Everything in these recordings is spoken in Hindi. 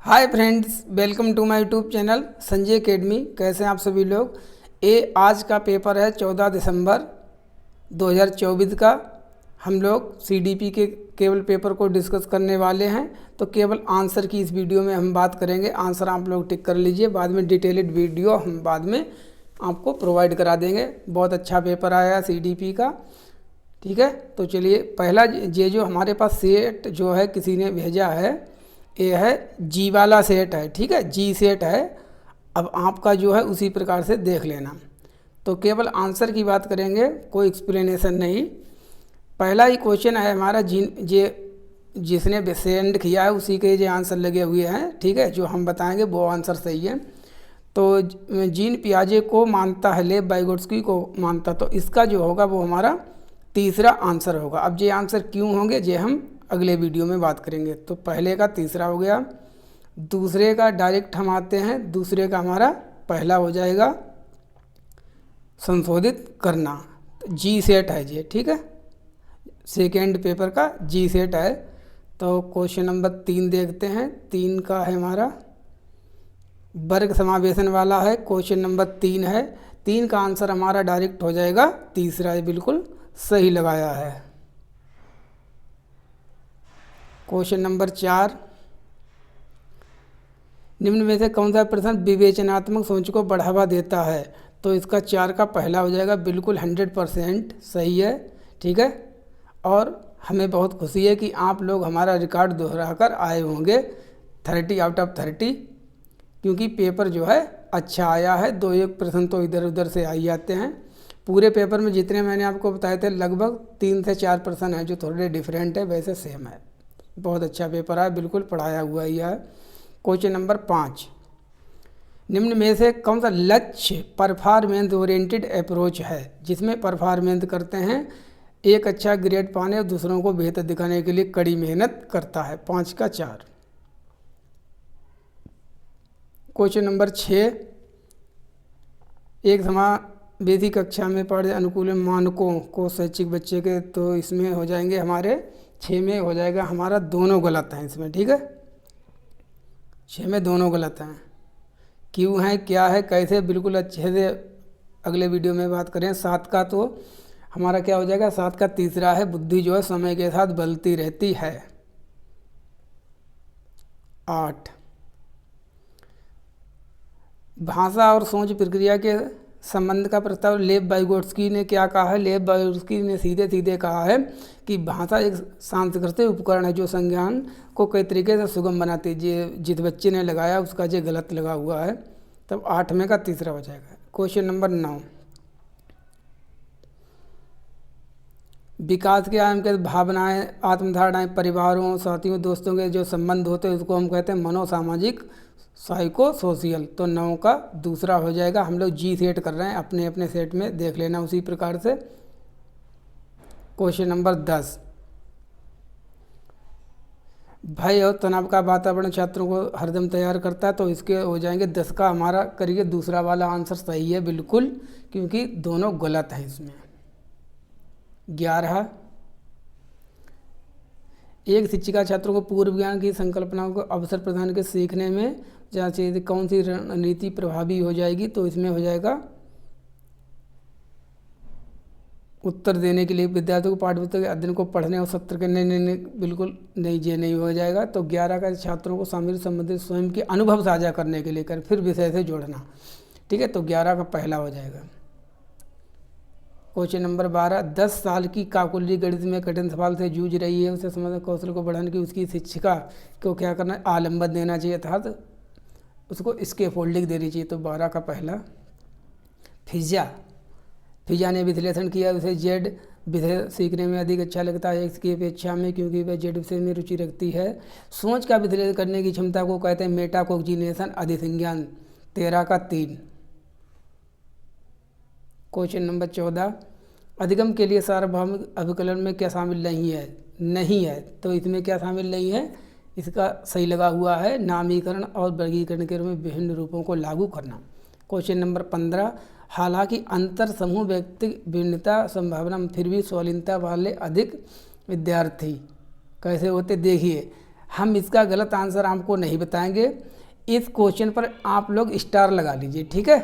Hi friends, welcome to my YouTube channel Sanjay Academy. कैसे हैं आप सभी लोग। ये आज का पेपर है 14 दिसंबर 2024 का। हम लोग सीडीपी के केवल पेपर को डिस्कस करने वाले हैं, तो केवल आंसर की इस वीडियो में हम बात करेंगे। आंसर आप लोग टिक कर लीजिए, बाद में डिटेल्ड वीडियो हम बाद में आपको प्रोवाइड करा देंगे। बहुत अच्छा पेपर आया है सीडीपी का, ठीक है। तो चलिए, पहला ये जो हमारे पास सेट जो है किसी ने भेजा है, ये है जी वाला सेट है, ठीक है, जी सेट है। अब आपका जो है उसी प्रकार से देख लेना। तो केवल आंसर की बात करेंगे, कोई एक्सप्लेनेशन नहीं। पहला ही क्वेश्चन है हमारा, जिसने सेंड किया है उसी के जो आंसर लगे हुए हैं, ठीक है। जो हम बताएंगे वो आंसर सही है। तो जीन पियाजे को मानता है, लेव वाइगोट्स्की को मानता, तो इसका जो होगा वो हमारा तीसरा आंसर होगा। अब ये आंसर क्यों होंगे ये हम अगले वीडियो में बात करेंगे। तो पहले का तीसरा हो गया, दूसरे का डायरेक्ट हम आते हैं, दूसरे का हमारा पहला हो जाएगा संशोधित करना। जी सेट है ये, ठीक है, सेकेंड पेपर का जी सेट है। तो क्वेश्चन नंबर 3 देखते हैं। 3 का है हमारा वर्ग समावेशन वाला है, क्वेश्चन नंबर 3 है। 3 का आंसर हमारा डायरेक्ट हो जाएगा तीसरा, ये बिल्कुल सही लगाया है। क्वेश्चन नंबर 4, निम्न में से कौन सा प्रश्न विवेचनात्मक सोच को बढ़ावा देता है। तो इसका 4 का पहला हो जाएगा, बिल्कुल 100% सही है, ठीक है। और हमें बहुत खुशी है कि आप लोग हमारा रिकॉर्ड दोहरा कर आए होंगे 30 आउट ऑफ 30, क्योंकि पेपर जो है अच्छा आया है। 2-1 प्रश्न तो इधर उधर से आ ही जाते हैं। पूरे पेपर में जितने मैंने आपको बताए थे लगभग 3 से 4 प्रश्न हैं जो थोड़े डिफरेंट है, वैसे सेम है। बहुत अच्छा पेपर है, बिल्कुल पढ़ाया हुआ ही है। क्वेश्चन नंबर 5, निम्न में से कौन सा लक्ष्य परफॉर्मेंस ओरिएंटेड अप्रोच है, जिसमें परफॉर्मेंस करते हैं, एक अच्छा ग्रेड पाने और दूसरों को बेहतर दिखाने के लिए कड़ी मेहनत करता है। 5 का 4। क्वेश्चन नंबर 6, एक समावेशी कक्षा में पढ़े अनुकूल मानकों को शैक्षिक बच्चे के, तो इसमें हो जाएंगे हमारे 6 में हो जाएगा हमारा दोनों गलत हैं इसमें, ठीक है। 6 में दोनों गलत हैं। क्यों है, क्या है, कैसे, बिल्कुल अच्छे से अगले वीडियो में बात करें। 7 का तो हमारा क्या हो जाएगा, 7 का तीसरा है, बुद्धि जो है समय के साथ बदलती रहती है। 8, भाषा और सोच प्रक्रिया के संबंध का प्रस्ताव लेव वाइगोट्स्की ने क्या कहा है। लेव वाइगोट्स्की ने सीधे सीधे कहा है कि भाषा एक सांस्कृतिक उपकरण है जो संज्ञान को कई तरीके से सुगम बनाती है। जिस बच्चे ने लगाया उसका जो गलत लगा हुआ है। तब 8 में का तीसरा हो जाएगा। क्वेश्चन नंबर 9, विकास के आयाम के भावनाएं, आत्मधारणाएं, परिवारों, साथियों, दोस्तों के जो संबंध होते हैं उसको हम कहते हैं मनोसामाजिक, साइको सोशियल। तो 9 का दूसरा हो जाएगा। हम लोग जी सेट कर रहे हैं, अपने अपने सेट में देख लेना उसी प्रकार से। क्वेश्चन नंबर 10, भय और तनाव का वातावरण छात्रों को हरदम तैयार करता है। तो इसके हो जाएंगे 10 का हमारा करिए दूसरा वाला आंसर सही है बिल्कुल, क्योंकि दोनों गलत हैं इसमें। 11, एक शिक्षिका छात्रों को पूर्व ज्ञान की संकल्पनाओं को अवसर प्रदान के सीखने में जहाँ से कौन सी रणनीति प्रभावी हो जाएगी। तो इसमें हो जाएगा उत्तर देने के लिए विद्यार्थियों को पाठ्यपुस्तक के अध्ययन को पढ़ने और सत्र के नहीं, बिल्कुल नहीं, ये नहीं हो जाएगा। तो 11 का छात्रों को सामग्री संबंधित स्वयं के अनुभव साझा करने के लिए कर फिर विषय से जोड़ना, ठीक है। तो 11 का पहला हो जाएगा। क्वेश्चन नंबर 12, 10 साल की काकुली गणित में कठिन सवाल से जूझ रही है, उसे समझने कौशल को बढ़ाने की उसकी शिक्षिका को क्या करना है, आलम्बन देना चाहिए, अर्थात उसको स्कैफोल्डिंग देनी चाहिए। तो 12 का पहला। फिजा ने विश्लेषण किया, उसे जेड विषय सीखने में अधिक अच्छा लगता है एक्स की अपेक्षा में, क्योंकि वह जेड विषय में रुचि रखती है। सोच का विश्लेषण करने की क्षमता को कहते हैं मेटाकोग्निशन, अधिसंज्ञान। 13 का 3। क्वेश्चन नंबर 14, अधिगम के लिए सार्वभौमिक अभिकलन में क्या शामिल नहीं है। तो इसमें क्या शामिल नहीं है, इसका सही लगा हुआ है नामीकरण और वर्गीकरण के रूप में विभिन्न रूपों को लागू करना। क्वेश्चन नंबर 15, हालांकि अंतर समूह व्यक्ति भिन्नता संभावना फिर भी स्वाधीनता वाले अधिक विद्यार्थी कैसे होते, देखिए हम इसका गलत आंसर आपको नहीं बताएंगे। इस क्वेश्चन पर आप लोग स्टार लगा लीजिए, ठीक है,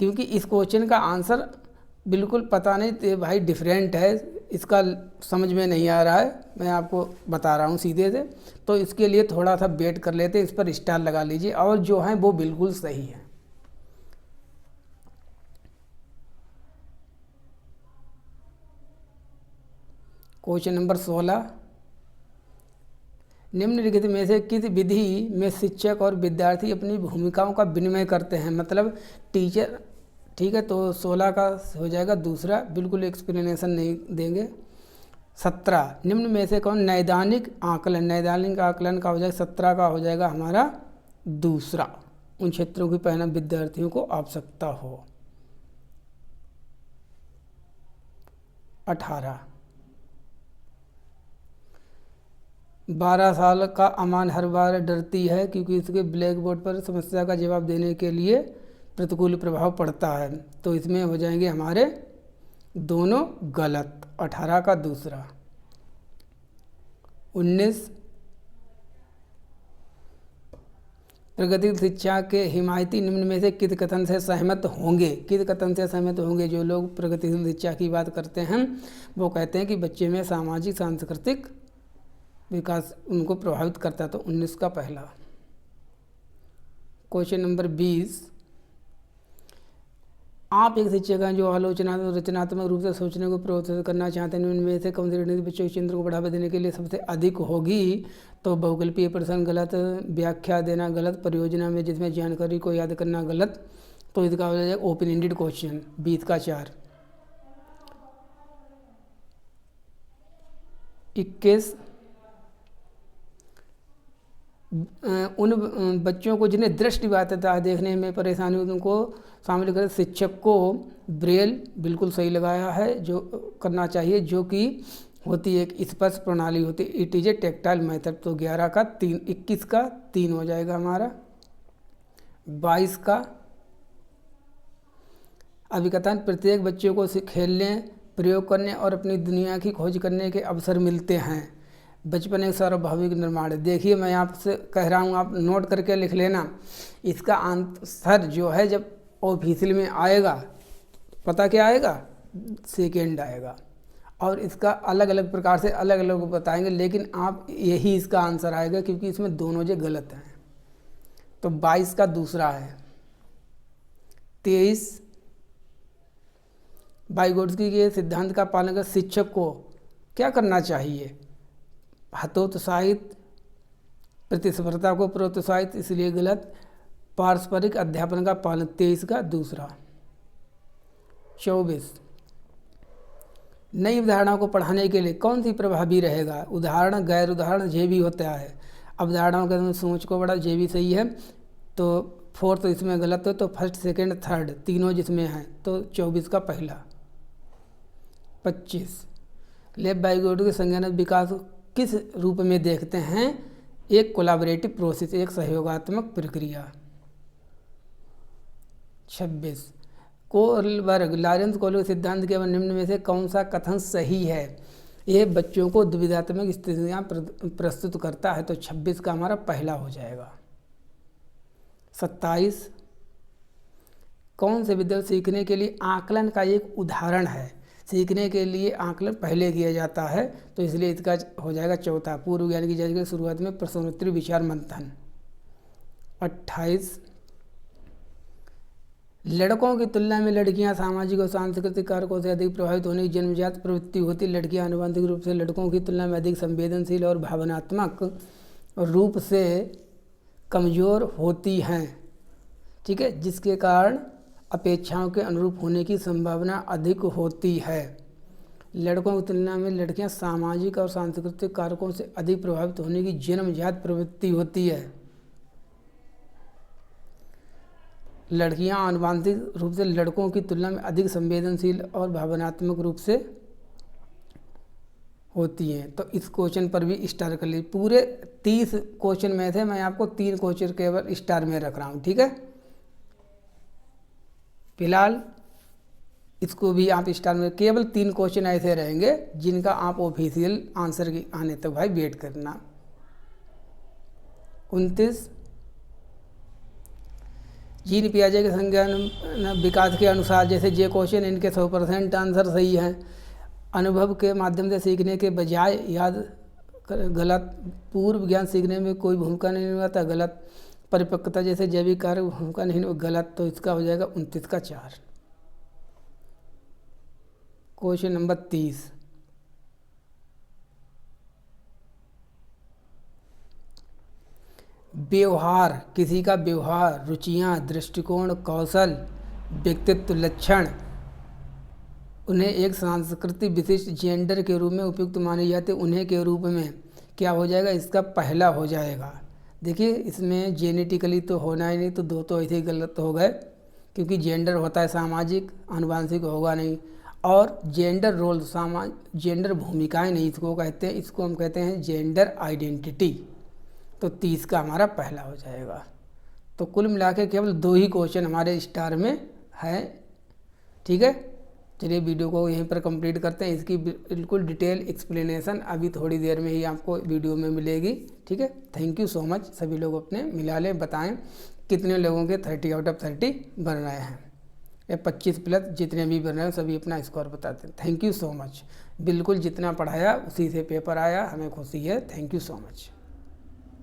क्योंकि इस क्वेश्चन का आंसर बिल्कुल पता नहीं तो भाई डिफरेंट है, इसका समझ में नहीं आ रहा है, मैं आपको बता रहा हूँ सीधे से। तो इसके लिए थोड़ा सा वेट कर लेते हैं, इस पर स्टार लगा लीजिए, और जो है वो बिल्कुल सही है। क्वेश्चन नंबर 16, निम्नलिखित में से किस विधि में शिक्षक और विद्यार्थी अपनी भूमिकाओं का विनिमय करते हैं, मतलब टीचर, ठीक है। तो 16 का हो जाएगा दूसरा, बिल्कुल एक्सप्लेनेशन नहीं देंगे। 17, निम्न में से कौन नैदानिक आकलन, नैदानिक आकलन का हो जाएगा 17 का हो जाएगा हमारा दूसरा, उन क्षेत्रों की पहना विद्यार्थियों को आवश्यकता हो। 18, 12 साल का अमान हर बार डरती है क्योंकि उसके ब्लैक बोर्ड पर समस्या का जवाब देने के लिए प्रतिकूल प्रभाव पड़ता है। तो इसमें हो जाएंगे हमारे दोनों गलत, 18 का दूसरा। 19, प्रगतिशील शिक्षा के हिमायती निम्न में से किस कथन से सहमत होंगे, किस कथन से सहमत होंगे। जो लोग प्रगतिशील शिक्षा की बात करते हैं वो कहते हैं कि बच्चे में सामाजिक सांस्कृतिक विकास उनको प्रभावित करता है। तो 19 का पहला। क्वेश्चन नंबर 20, आप एक शिक्षक हैं जो रचनात्मक रूप से सोचने को प्रोत्साहित करना चाहते हैं, उनमें से कौन सी रणनीति बच्चों के चिंतन को बढ़ावा देने के लिए सबसे अधिक होगी। तो बहुकल्पीय प्रश्न गलत, व्याख्या देना गलत, परियोजना में जिसमें जानकारी को याद करना गलत। तो इसका हो जाएगा ओपन एंडेड क्वेश्चन, 20 का 4। 21, उन बच्चों को जिन्हें दृष्टिबाधिता है, देखने में परेशानी होती है, उनको शामिल कर शिक्षक को ब्रेल, बिल्कुल सही लगाया है, जो करना चाहिए, जो कि होती है एक स्पर्श प्रणाली होती है, it is a tactile method. तो 11 का 3, 21 का 3 हो जाएगा हमारा। 22 का अभिकथन, प्रत्येक बच्चे को खेलने, प्रयोग करने और अपनी दुनिया की खोज करने के अवसर मिलते हैं। बचपन एक सार्वभौमिक निर्माण है। देखिए मैं आपसे कह रहा हूँ, आप नोट करके लिख लेना। इसका आंसर जो है जब ऑफिशियल में आएगा, पता क्या आएगा, सेकेंड आएगा, और इसका अलग अलग प्रकार से अलग अलग बताएंगे, लेकिन आप यही इसका आंसर आएगा क्योंकि इसमें दोनों जो गलत हैं। तो 22 का दूसरा है। 23, वाइगोत्स्की के सिद्धांत का पालन कर शिक्षक को क्या करना चाहिए, हतोत्साहित, प्रतिस्पर्धा को प्रोत्साहित, इसलिए गलत, पारस्परिक अध्यापन का पालन, 23 का दूसरा। 24, नई अवधारणाओं को पढ़ाने के लिए कौन सी प्रभावी रहेगा, उदाहरण, गैर उदाहरण, जे भी होता है। अवधारणाओं के सोच को बढ़ा, जे भी सही है। तो 4 तो इसमें गलत है, तो फर्स्ट, सेकंड, थर्ड तीनों जिसमें हैं। तो 24 का पहला। 25, लेब वाइगोत्स्की के संज्ञानात्मक विकास किस रूप में देखते हैं, एक कोलैबोरेटिव प्रोसेस, एक सहयोगात्मक प्रक्रिया। 26, कोलबर्ग, लॉरेंस कोलबर्ग सिद्धांत के निम्न में से कौन सा कथन सही है, ये बच्चों को दुविधात्मक स्थितियाँ प्रस्तुत करता है। तो 26 का हमारा पहला हो जाएगा। 27, कौन से विद्यार्थी सीखने के लिए आकलन का एक उदाहरण है, सीखने के लिए आकलन पहले किया जाता है, तो इसलिए इसका हो जाएगा चौथा, पूर्व ज्ञान की जांच की शुरुआत में प्रश्नोत्तरी विचार मंथन। 28, लड़कों की तुलना में लड़कियां सामाजिक और सांस्कृतिक कारकों से अधिक प्रभावित होने की जन्मजात प्रवृत्ति होती। लड़कियां आनुवंशिक रूप से लड़कों की तुलना में अधिक संवेदनशील और भावनात्मक रूप से कमज़ोर होती हैं, ठीक है, जिसके कारण अपेक्षाओं के अनुरूप होने की संभावना अधिक होती है। लड़कों की तुलना में लड़कियां सामाजिक और सांस्कृतिक कारकों से अधिक प्रभावित होने की जन्मजात प्रवृत्ति होती है। लड़कियां आनुवंशिक रूप से लड़कों की तुलना में अधिक संवेदनशील और भावनात्मक रूप से होती हैं। तो इस क्वेश्चन पर भी स्टार कर लीजिए। पूरे 30 क्वेश्चन में थे, मैं आपको 3 क्वेश्चन केवल स्टार में रख रहा हूँ, ठीक है। फिलहाल इसको भी आप स्टार में, केवल 3 क्वेश्चन ऐसे रहेंगे जिनका आप ऑफिशियल आंसर की आने तक भाई वेट करना। 29 जीन पियाजे के संज्ञान विकास के अनुसार, जैसे ये क्वेश्चन इनके 100% आंसर सही हैं। अनुभव के माध्यम से सीखने के बजाय याद गलत। पूर्व ज्ञान सीखने में कोई भूमिका नहीं निभाता, गलत। परिपक्वता जैसे जैविक कार्य भूमिका नहीं, गलत। तो इसका हो जाएगा 29 का 4। क्वेश्चन नंबर 30, व्यवहार, किसी का व्यवहार, रुचियाँ, दृष्टिकोण, कौशल, व्यक्तित्व लक्षण, उन्हें एक सांस्कृतिक विशिष्ट जेंडर के रूप में उपयुक्त माने जाते, उन्हें के रूप में क्या हो जाएगा, इसका पहला हो जाएगा। देखिए इसमें जेनेटिकली तो होना ही नहीं, तो 2 तो ऐसे ही गलत हो गए, क्योंकि जेंडर होता है सामाजिक, आनुवांशिक होगा नहीं। और जेंडर रोल, जेंडर भूमिकाएं नहीं इसको कहते हैं, इसको हम कहते हैं जेंडर आइडेंटिटी। तो 30 का हमारा पहला हो जाएगा। तो कुल मिला के केवल 2 ही क्वेश्चन हमारे स्टार में है। ठीक है, चलिए वीडियो को यहीं पर कंप्लीट करते हैं। इसकी बिल्कुल डिटेल एक्सप्लेनेशन अभी थोड़ी देर में ही आपको वीडियो में मिलेगी। ठीक है, थैंक यू सो मच। सभी लोग अपने मिला लें, बताएं कितने लोगों के 30 आउट ऑफ 30 बन रहे हैं, या 25 प्लस जितने भी बन रहे हैं सभी अपना स्कोर बताते हैं। Thank you so much. बिल्कुल जितना पढ़ाया उसी से पेपर आया, हमें खुशी है। Thank you so much.